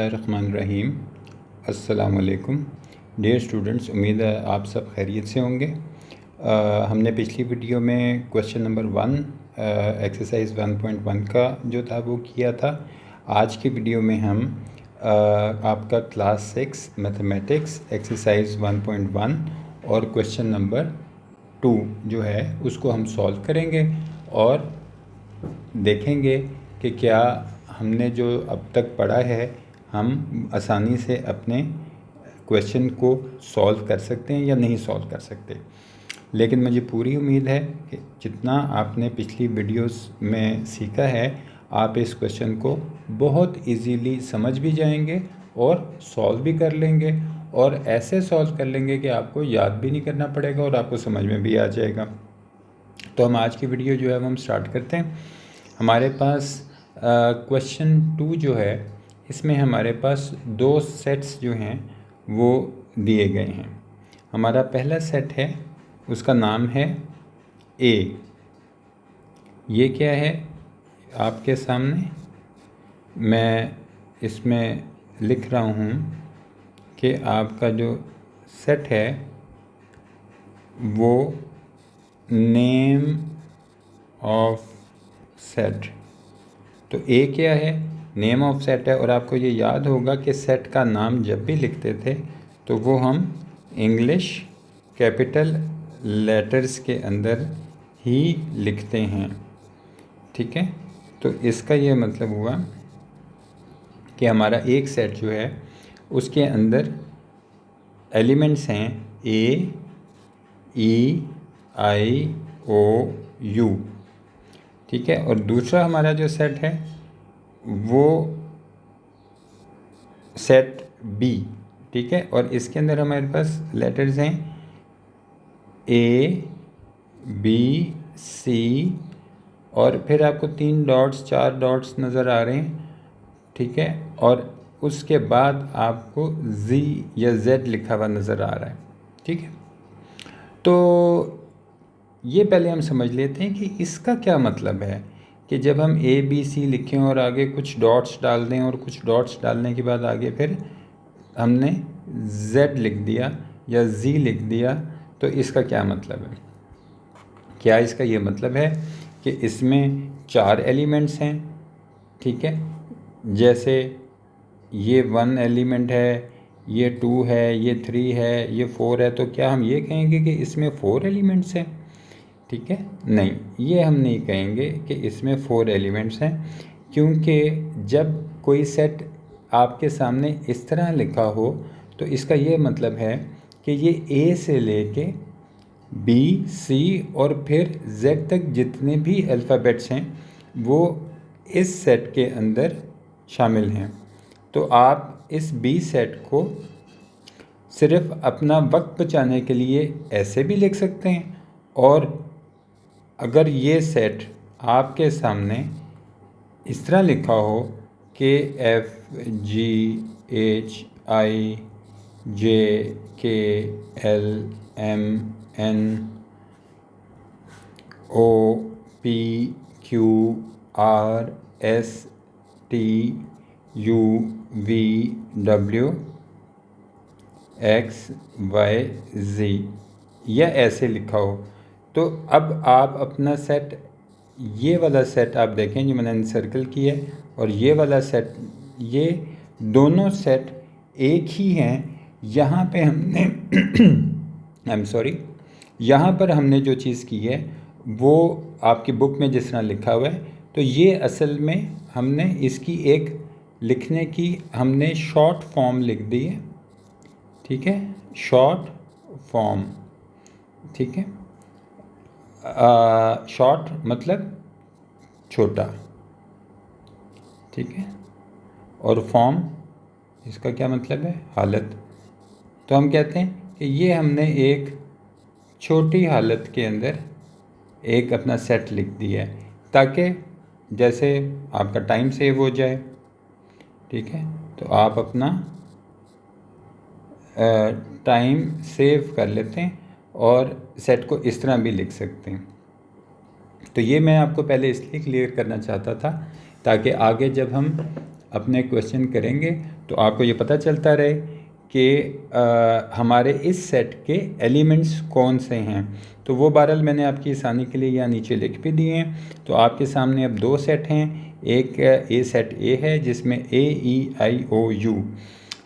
रहीम। अस्सलाम वालेकुम dear students, उम्मीद है आप सब खैरियत से होंगे। हमने पिछली वीडियो में क्वेश्चन नंबर 1 एक्सरसाइज 1.1 का जो था वो किया था। आज की वीडियो में हम आपका क्लास 6 मैथमेटिक्स एक्सरसाइज 1.1 और क्वेश्चन नंबर 2 जो है उसको हम सॉल्व करेंगे और देखेंगे कि क्या हमने जो अब तक पढ़ा है हम आसानी से अपने क्वेश्चन को सॉल्व कर सकते हैं या नहीं सॉल्व कर सकते। लेकिन मुझे पूरी उम्मीद है कि जितना आपने पिछली वीडियोस में सीखा है आप इस क्वेश्चन को बहुत इजीली समझ भी जाएंगे और सॉल्व भी कर लेंगे, और ऐसे सॉल्व कर लेंगे कि आपको याद भी नहीं करना पड़ेगा और आपको समझ में भी आ जाएगा। तो हम आज की वीडियो जो है वो हम स्टार्ट करते हैं। हमारे पास क्वेश्चन 2 जो है इसमें हमारे पास 2 सेट्स जो हैं वो दिए गए हैं। हमारा पहला सेट है, उसका नाम है ए। ये क्या है आपके सामने मैं इसमें लिख रहा हूँ कि आपका जो सेट है वो नेम ऑफ सेट। तो ए क्या है, नेम ऑफ सेट है। और आपको ये याद होगा कि सेट का नाम जब भी लिखते थे तो वो हम इंग्लिश कैपिटल लेटर्स के अंदर ही लिखते हैं, ठीक है। तो इसका ये मतलब हुआ कि हमारा एक सेट जो है उसके अंदर एलिमेंट्स हैं ए, ई, आई, ओ, यू, ठीक है। और दूसरा हमारा जो सेट है वो सेट बी, ठीक है। और इसके अंदर हमारे पास लेटर्स हैं ए, बी, सी, और फिर आपको 3 डॉट्स 4 डॉट्स नज़र आ रहे हैं, ठीक है। और उसके बाद आपको जी या जेड लिखा हुआ नज़र आ रहा है, ठीक है। तो ये पहले हम समझ लेते हैं कि इसका क्या मतलब है कि जब हम ए बी सी लिखें और आगे कुछ डॉट्स डाल दें और कुछ डॉट्स डालने के बाद आगे फिर हमने जेड लिख दिया या जी लिख दिया, तो इसका क्या मतलब है। क्या इसका ये मतलब है कि इसमें 4 एलिमेंट्स हैं, ठीक है। जैसे ये 1 एलिमेंट है, ये 2 है, ये 3 है, ये 4 है, तो क्या हम ये कहेंगे कि इसमें 4 एलिमेंट्स हैं, ठीक है। नहीं, ये हम नहीं कहेंगे कि इसमें 4 एलिमेंट्स हैं, क्योंकि जब कोई सेट आपके सामने इस तरह लिखा हो तो इसका ये मतलब है कि ये ए से लेके बी, सी और फिर जेड तक जितने भी अल्फ़ाबेट्स हैं वो इस सेट के अंदर शामिल हैं। तो आप इस बी सेट को सिर्फ अपना वक्त बचाने के लिए ऐसे भी लिख सकते हैं, और अगर ये सेट आपके सामने इस तरह लिखा हो कि F, ji, H, I, J, K, L, M, N, O, P, Q, R, S, T, U, V, W, X, Y, G, या ऐसे लिखा हो, तो अब आप अपना सेट, ये वाला सेट आप देखें जो मैंने सर्कल किया है, और ये वाला सेट, ये दोनों सेट एक ही हैं। यहाँ पे हमने आई एम सॉरी, यहाँ पर हमने जो चीज़ की है वो आपकी बुक में जिस तरह लिखा हुआ है, तो ये असल में हमने इसकी एक लिखने की हमने शॉर्ट फॉर्म लिख दी है, ठीक है, शॉर्ट फॉर्म, ठीक है। शॉर्ट मतलब छोटा, ठीक है, और फॉर्म इसका क्या मतलब है, हालत। तो हम कहते हैं कि ये हमने एक छोटी हालत के अंदर एक अपना सेट लिख दिया है, ताकि जैसे आपका टाइम सेव हो जाए, ठीक है। तो आप अपना टाइम सेव कर लेते हैं और सेट को इस तरह भी लिख सकते हैं। तो ये मैं आपको पहले इसलिए क्लियर करना चाहता था ताकि आगे जब हम अपने क्वेश्चन करेंगे तो आपको ये पता चलता रहे कि हमारे इस सेट के एलिमेंट्स कौन से हैं। तो वो बहरहाल मैंने आपकी आसानी के लिए यहाँ नीचे लिख भी दिए हैं। तो आपके सामने अब दो सेट हैं, एक ए सेट ए है जिसमें ए ई आई ओ यू।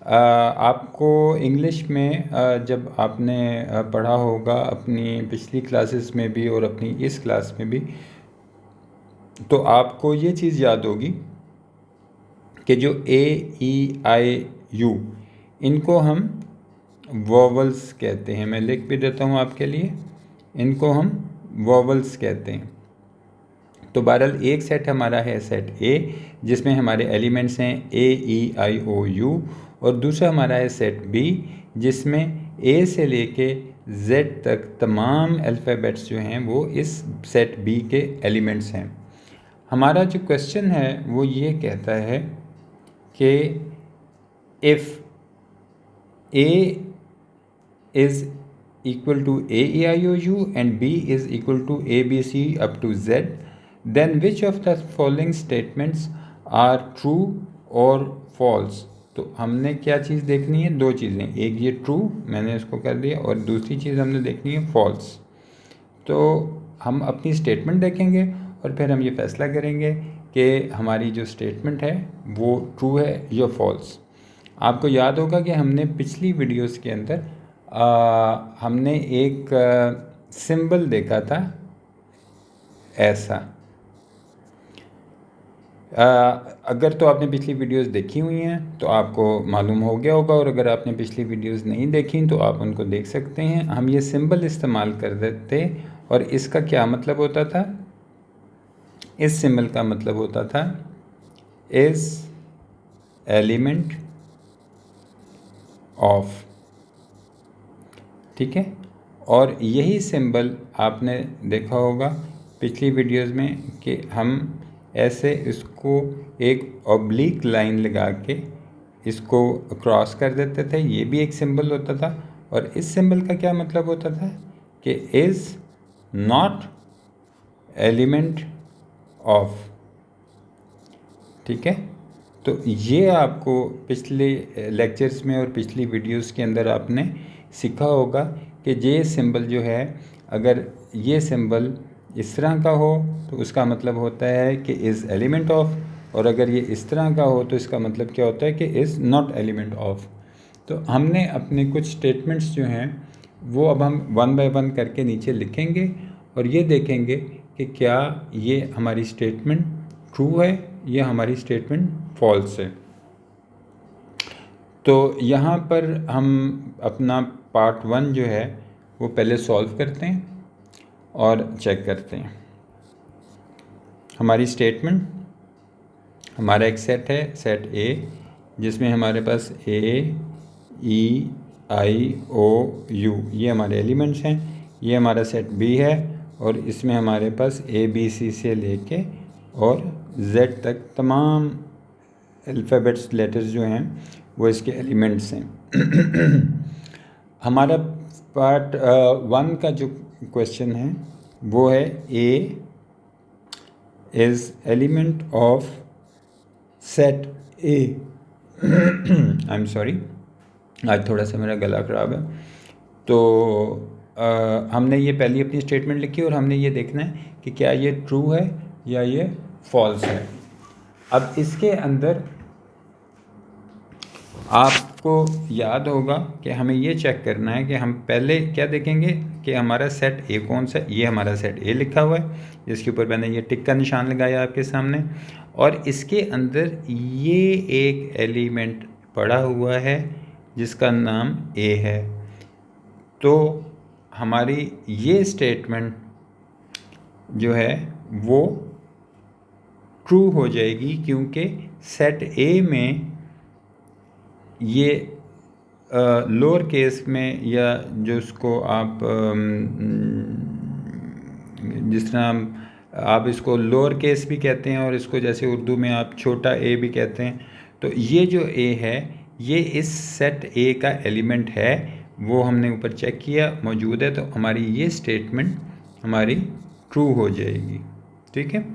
आपको इंग्लिश में जब आपने पढ़ा होगा अपनी पिछली क्लासेस में भी और अपनी इस क्लास में भी, तो आपको ये चीज़ याद होगी कि जो ए ई आई यू इनको हम वोवल्स कहते हैं। मैं लिख भी देता हूँ आपके लिए, इनको हम वोवल्स कहते हैं। तो बहरहाल एक सेट हमारा है सेट ए जिसमें हमारे एलिमेंट्स हैं ए ई आई ओ यू, और दूसरा हमारा है सेट बी जिसमें ए से लेके जेड तक तमाम अल्फ़ाबेट्स जो हैं वो इस सेट बी के एलिमेंट्स हैं। हमारा जो क्वेश्चन है वो ये कहता है कि if A is equal to A E I O U and B is equal to A B C up to Z, then which of the following statements are true or false। तो हमने क्या चीज़ देखनी है, दो चीज़ें, एक ये true मैंने इसको कर दिया और दूसरी चीज़ हमने देखनी है फॉल्स। तो हम अपनी स्टेटमेंट देखेंगे और फिर हम ये फैसला करेंगे कि हमारी जो स्टेटमेंट है वो ट्रू है या फॉल्स। आपको याद होगा कि हमने पिछली वीडियोस के अंदर हमने एक सिंबल देखा था ऐसा। अगर तो आपने पिछली वीडियोस देखी हुई हैं तो आपको मालूम हो गया होगा, और अगर आपने पिछली वीडियोस नहीं देखी तो आप उनको देख सकते हैं। हम ये सिंबल इस्तेमाल कर देते और इसका क्या मतलब होता था, इस सिंबल का मतलब होता था इज एलिमेंट ऑफ, ठीक है। और यही सिंबल आपने देखा होगा पिछली वीडियोस में कि हम ऐसे इसको एक ऑब्लिक लाइन लगा के इसको क्रॉस कर देते थे, ये भी एक सिंबल होता था। और इस सिंबल का क्या मतलब होता था कि इज़ नॉट एलिमेंट ऑफ, ठीक है। तो ये आपको पिछले लेक्चर्स में और पिछली वीडियोस के अंदर आपने सीखा होगा कि ये सिंबल जो है, अगर ये सिंबल इस तरह का हो तो उसका मतलब होता है कि इज़ एलिमेंट ऑफ, और अगर ये इस तरह का हो तो इसका मतलब क्या होता है कि इज़ नॉट एलिमेंट ऑफ। तो हमने अपने कुछ स्टेटमेंट्स जो हैं वो अब हम वन बाय वन करके नीचे लिखेंगे और ये देखेंगे कि क्या ये हमारी स्टेटमेंट ट्रू है या हमारी स्टेटमेंट फॉल्स है। तो यहाँ पर हम अपना पार्ट 1 जो है वो पहले सॉल्व करते हैं और चेक करते हैं। हमारी स्टेटमेंट, हमारा एक सेट है सेट ए जिसमें हमारे पास ए ई आई ओ यू ये हमारे एलिमेंट्स हैं। ये हमारा सेट बी है और इसमें हमारे पास ए बी सी से लेके और जेड तक तमाम अल्फ़ाबेट्स लेटर्स जो हैं वो इसके एलिमेंट्स हैं। हमारा पार्ट 1 का जो क्वेश्चन है वो है A is element of set A. I am sorry, आज थोड़ा सा मेरा गला ख़राब है। तो हमने ये पहली अपनी स्टेटमेंट लिखी और हमने ये देखना है कि क्या ये ट्रू है या ये फॉल्स है। अब इसके अंदर आपको याद होगा कि हमें ये चेक करना है कि हम पहले क्या देखेंगे कि हमारा सेट ए कौन सा। ये हमारा सेट ए लिखा हुआ है जिसके ऊपर मैंने ये टिक का निशान लगाया आपके सामने, और इसके अंदर ये एक एलिमेंट पड़ा हुआ है जिसका नाम ए है। तो हमारी ये स्टेटमेंट जो है वो ट्रू हो जाएगी क्योंकि सेट ए में ये लोअर केस में, या जो उसको आप जिस तरह आप इसको लोअर केस भी कहते हैं और इसको जैसे उर्दू में आप छोटा ए भी कहते हैं, तो ये जो ए है ये इस सेट ए का एलिमेंट है। वो हमने ऊपर चेक किया मौजूद है, तो हमारी ये स्टेटमेंट हमारी ट्रू हो जाएगी, ठीक है।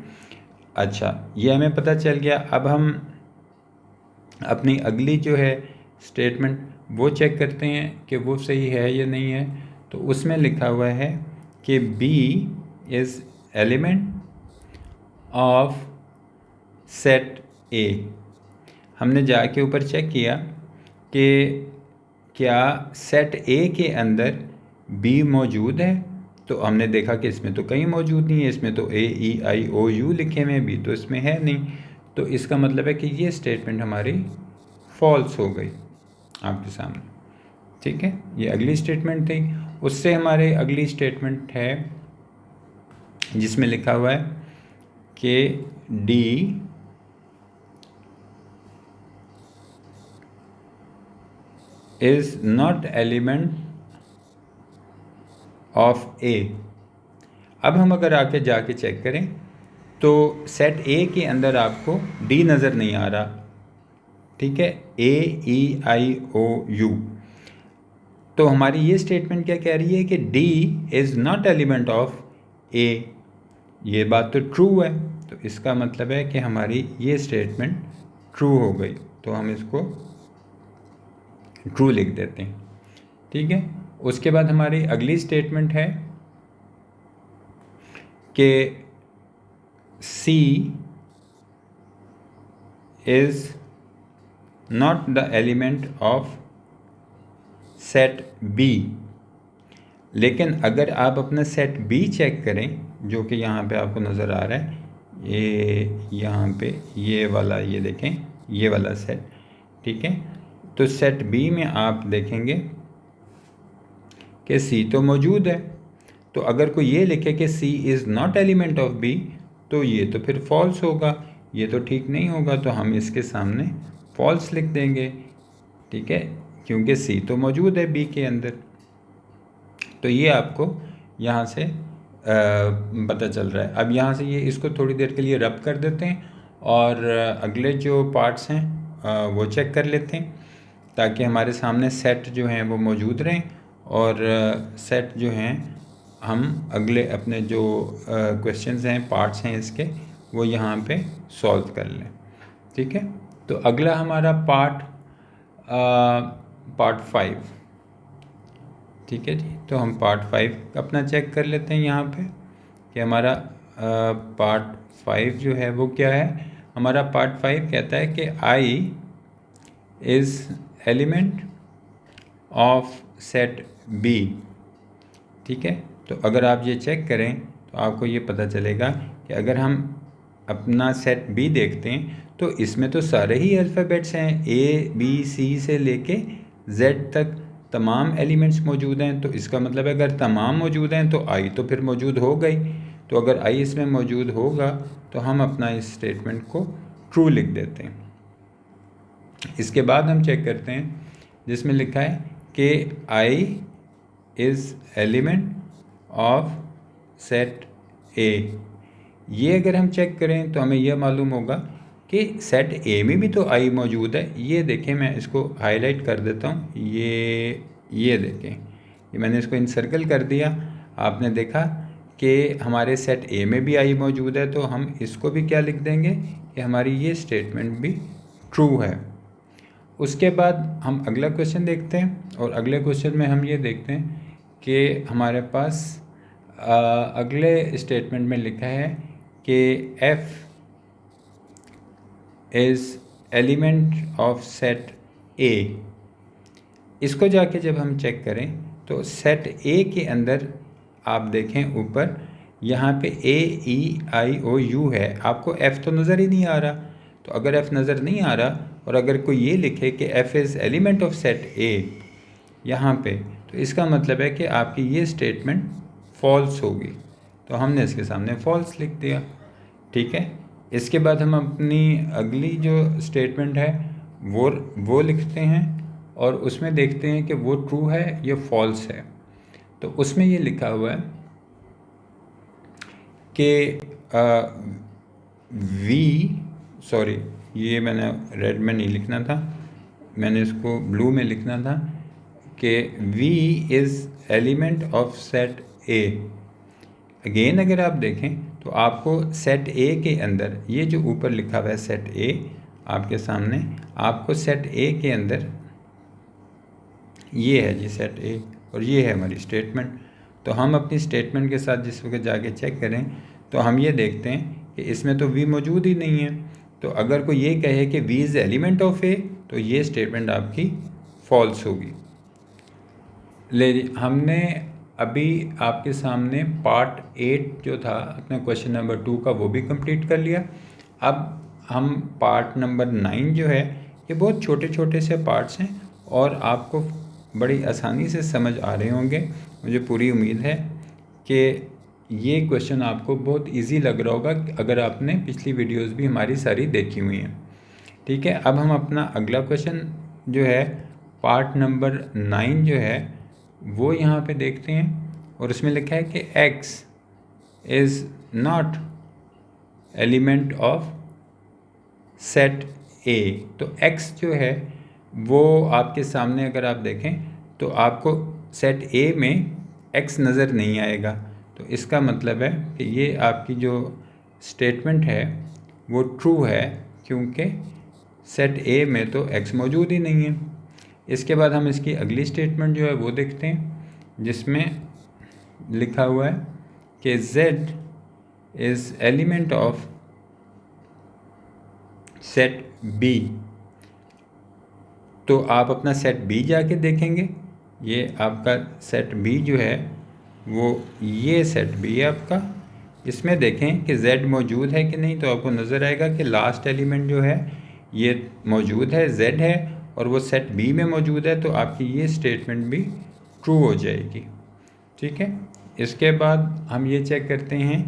अच्छा, ये हमें पता चल गया। अब हम अपनी अगली जो है स्टेटमेंट वो चेक करते हैं कि वो सही है या नहीं है। तो उसमें लिखा हुआ है कि B is element of set A. हमने जाके ऊपर चेक किया कि क्या सेट ए के अंदर बी मौजूद है, तो हमने देखा कि इसमें तो कहीं मौजूद नहीं है, इसमें तो AEIOU लिखे हुए हैं, बी तो इसमें है नहीं। तो इसका मतलब है कि ये स्टेटमेंट हमारी फॉल्स हो गई आपके सामने। ठीक है, ये अगली स्टेटमेंट थी। उससे हमारे अगली स्टेटमेंट है जिसमें लिखा हुआ है कि D is not element of A. अब हम अगर आके जाके चेक करें तो सेट ए के अंदर आपको डी नज़र नहीं आ रहा। ठीक है, AEIOU। तो हमारी ये स्टेटमेंट क्या कह रही है कि D is not element of A. ये बात तो ट्रू है, तो इसका मतलब है कि हमारी ये स्टेटमेंट ट्रू हो गई। तो हम इसको ट्रू लिख देते हैं। ठीक है, उसके बाद हमारी अगली स्टेटमेंट है कि C is not the element of set B। लेकिन अगर आप अपना सेट B चेक करें, जो कि यहाँ पे आपको नज़र आ रहा है, ये यहाँ पे ये वाला, ये देखें ये वाला सेट। ठीक है, तो सेट B में आप देखेंगे कि C तो मौजूद है। तो अगर कोई ये लिखे कि C is not element of B, तो ये तो फिर फॉल्स होगा, ये तो ठीक नहीं होगा। तो हम इसके सामने फॉल्स लिख देंगे। ठीक है, क्योंकि C तो मौजूद है B के अंदर। तो ये आपको यहाँ से पता चल रहा है। अब यहाँ से ये इसको थोड़ी देर के लिए रब कर देते हैं और अगले जो पार्ट्स हैं वो चेक कर लेते हैं, ताकि हमारे सामने सेट जो हैं वो मौजूद रहें और सेट जो हैं हम अगले अपने जो क्वेश्चंस हैं, पार्ट्स हैं इसके, वो यहाँ पे सॉल्व कर लें। ठीक है, तो अगला हमारा पार्ट 5। ठीक है जी, तो हम पार्ट 5 अपना चेक कर लेते हैं यहाँ पे कि हमारा पार्ट 5 जो है वो क्या है। हमारा पार्ट 5 कहता है कि I is element of set B। ठीक है, तो अगर आप ये चेक करें तो आपको ये पता चलेगा कि अगर हम अपना सेट B देखते हैं तो इसमें तो सारे ही अल्फ़ाबेट्स हैं, ABC से लेके Z तक तमाम एलिमेंट्स मौजूद हैं। तो इसका मतलब है अगर तमाम मौजूद हैं तो I तो फिर मौजूद हो गई। तो अगर I इसमें मौजूद होगा तो हम अपना इस स्टेटमेंट को ट्रू लिख देते हैं। इसके बाद हम चेक करते हैं जिसमें लिखा है कि I is element of set A। ये अगर हम चेक करें तो हमें यह मालूम होगा कि सेट A में भी तो I मौजूद है। ये देखें, मैं इसको हाईलाइट कर देता हूँ। ये देखें, ये मैंने इसको इनसर्कल कर दिया। आपने देखा कि हमारे सेट A में भी I मौजूद है, तो हम इसको भी क्या लिख देंगे कि हमारी ये स्टेटमेंट भी ट्रू है। उसके बाद हम अगला क्वेश्चन देखते हैं और अगले क्वेश्चन में हम ये देखते हैं कि हमारे पास अगले स्टेटमेंट में लिखा है कि F is element of set A। इसको जाके जब हम चेक करें तो सेट A के अंदर आप देखें ऊपर यहाँ पे AEIOU है, आपको F तो नज़र ही नहीं आ रहा। तो अगर F नज़र नहीं आ रहा और अगर कोई ये लिखे कि F is element of set A यहाँ पे, तो इसका मतलब है कि आपकी ये स्टेटमेंट फॉल्स होगी। तो हमने इसके सामने फॉल्स लिख दिया। ठीक है, इसके बाद हम अपनी अगली जो स्टेटमेंट है वो लिखते हैं और उसमें देखते हैं कि वो ट्रू है या फॉल्स है। तो उसमें ये लिखा हुआ है कि ये मैंने रेड में नहीं लिखना था, मैंने इसको ब्लू में लिखना था कि V is element of set A। Again अगर आप देखें तो आपको सेट A के अंदर ये जो ऊपर लिखा हुआ है सेट A, आपके सामने आपको सेट ए के अंदर ये है जी सेट ए और ये है हमारी स्टेटमेंट। तो हम अपनी स्टेटमेंट के साथ जिस वक्त जाके चेक करें तो हम ये देखते हैं कि इसमें तो वी मौजूद ही नहीं है। तो अगर कोई ये कहे कि वी इज़ एलिमेंट ऑफ ए तो ये स्टेटमेंट आपकी फॉल्स होगी। हमने अभी आपके सामने पार्ट 8 जो था अपने क्वेश्चन नंबर 2 का वो भी कंप्लीट कर लिया। अब हम पार्ट नंबर 9 जो है ये बहुत छोटे छोटे से पार्ट्स हैं और आपको बड़ी आसानी से समझ आ रहे होंगे। मुझे पूरी उम्मीद है कि ये क्वेश्चन आपको बहुत इजी लग रहा होगा अगर आपने पिछली वीडियोस भी हमारी सारी देखी हुई हैं। ठीक है, अब हम अपना अगला क्वेश्चन जो है पार्ट नंबर 9 जो है वो यहाँ पे देखते हैं और उसमें लिखा है कि x is not element of set ए। तो x जो है वो आपके सामने अगर आप देखें तो आपको सेट ए में x नज़र नहीं आएगा। तो इसका मतलब है कि ये आपकी जो स्टेटमेंट है वो ट्रू है क्योंकि सेट ए में तो x मौजूद ही नहीं है। इसके बाद हम इसकी अगली स्टेटमेंट जो है वो देखते हैं जिसमें लिखा हुआ है कि z is element of set b। तो आप अपना सेट b जाके देखेंगे, ये आपका सेट b जो है वो ये सेट b है आपका। इसमें देखें कि z मौजूद है कि नहीं, तो आपको नज़र आएगा कि लास्ट एलिमेंट जो है ये मौजूद है, z है और वो सेट b में मौजूद है। तो आपकी ये स्टेटमेंट भी ट्रू हो जाएगी। ठीक है, इसके बाद हम ये चेक करते हैं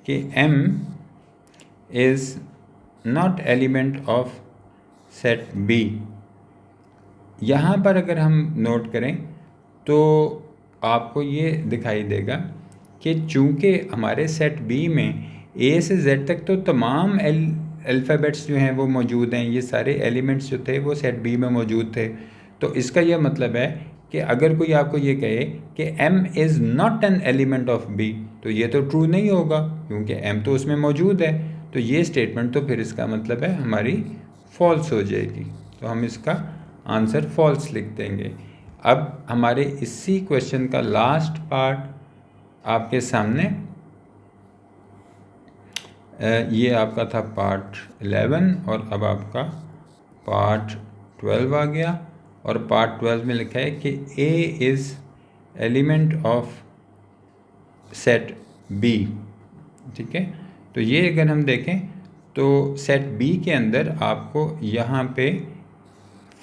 कि m is not element of set b। यहाँ पर अगर हम नोट करें तो आपको ये दिखाई देगा कि चूँकि हमारे सेट b में a से z तक तो तमाम अल्फ़ाबेट्स जो हैं वो मौजूद हैं, ये सारे एलिमेंट्स जो थे वो सेट b में मौजूद थे। तो इसका यह मतलब है कि अगर कोई आपको ये कहे कि m is not an element of b तो ये तो ट्रू नहीं होगा क्योंकि m तो उसमें मौजूद है। तो ये स्टेटमेंट तो फिर इसका मतलब है हमारी फॉल्स हो जाएगी। तो हम इसका आंसर फॉल्स लिख देंगे। अब हमारे इसी क्वेश्चन का लास्ट पार्ट आपके सामने ये आपका था पार्ट 11 और अब आपका पार्ट 12 आ गया। और पार्ट 12 में लिखा है कि A is element of set B। ठीक है, तो ये अगर हम देखें तो सेट B के अंदर आपको यहाँ पे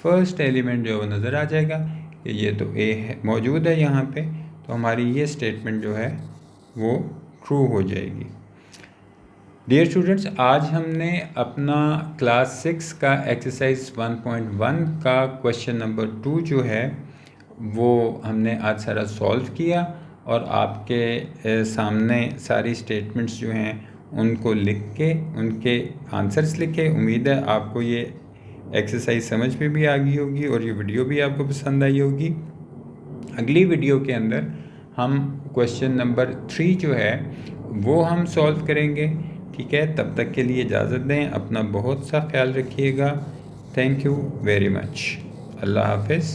फर्स्ट एलिमेंट जो है वो नज़र आ जाएगा कि ये तो A है मौजूद है यहाँ पे। तो हमारी ये स्टेटमेंट जो है वो ट्रू हो जाएगी। डियर स्टूडेंट्स, आज हमने अपना क्लास 6 का एक्सरसाइज 1.1 का क्वेश्चन नंबर 2 जो है वो हमने आज सारा सॉल्व किया और आपके सामने सारी स्टेटमेंट्स जो हैं उनको लिख के उनके आंसर्स लिखे। उम्मीद है आपको ये एक्सरसाइज समझ में भी आ गई होगी और ये वीडियो भी आपको पसंद आई होगी। अगली वीडियो के अंदर हम क्वेश्चन नंबर 3 जो है वो हम सॉल्व करेंगे। ठीक है, तब तक के लिए इजाज़त दें, अपना बहुत सा ख्याल रखिएगा। Thank you very much. अल्लाह हाफिज़।